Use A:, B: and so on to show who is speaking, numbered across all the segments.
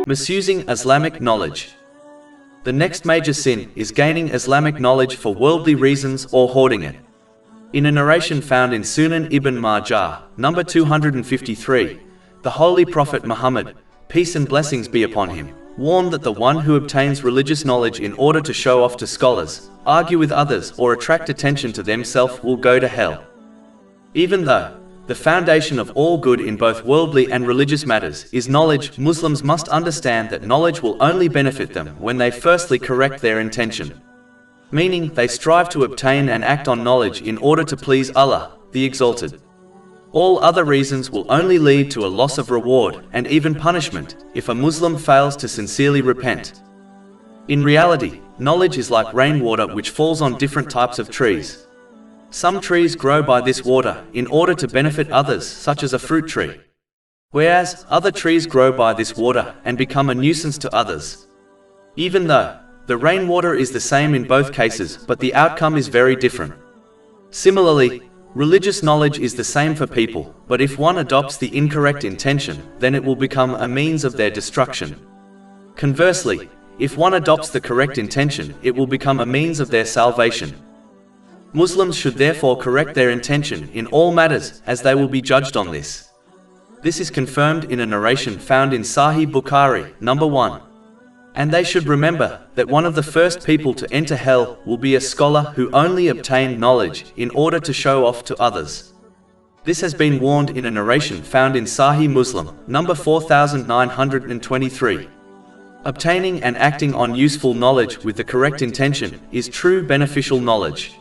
A: Misusing Islamic knowledge. The next major sin is gaining Islamic knowledge for worldly reasons or hoarding it. In a narration found in Sunan Ibn Majah, number 253, the Holy Prophet Muhammad, peace and blessings be upon him, warned that the one who obtains religious knowledge in order to show off to scholars, argue with others, or attract attention to themselves will go to hell. Even though the foundation of all good in both worldly and religious matters is knowledge, Muslims must understand that knowledge will only benefit them when they firstly correct their intention. Meaning, they strive to obtain and act on knowledge in order to please Allah, the Exalted. All other reasons will only lead to a loss of reward and even punishment if a Muslim fails to sincerely repent. In reality, knowledge is like rainwater which falls on different types of trees. Some trees grow by this water in order to benefit others, such as a fruit tree, whereas other trees grow by this water and become a nuisance to others. Even though the rainwater is the same in both cases, but the outcome is very different. Similarly, religious knowledge is the same for people, but if one adopts the incorrect intention, then it will become a means of their destruction. Conversely, if one adopts the correct intention, it will become a means of their salvation. Muslims should therefore correct their intention in all matters, as they will be judged on this. This is confirmed in a narration found in Sahih Bukhari, number 1. And they should remember that one of the first people to enter hell will be a scholar who only obtained knowledge in order to show off to others. This has been warned in a narration found in Sahih Muslim, number 4923. Obtaining and acting on useful knowledge with the correct intention is true beneficial knowledge.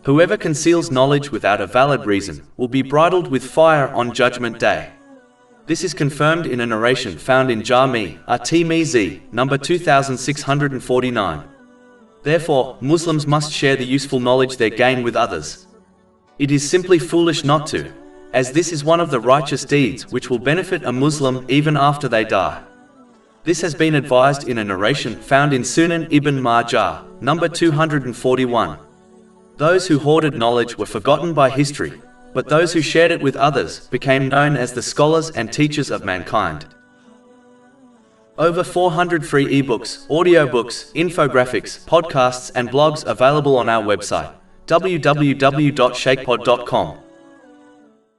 A: Whoever conceals knowledge without a valid reason will be bridled with fire on Judgment Day. This is confirmed in a narration found in Jami' at-Tirmidhi, number 2649. Therefore, Muslims must share the useful knowledge they gain with others. It is simply foolish not to, as this is one of the righteous deeds which will benefit a Muslim even after they die. This has been advised in a narration found in Sunan Ibn Majah, number 241. Those who hoarded knowledge were forgotten by history, but those who shared it with others became known as the scholars and teachers of mankind. Over 400 free ebooks, audiobooks, infographics, podcasts and blogs available on our website, www.shaykhpod.com.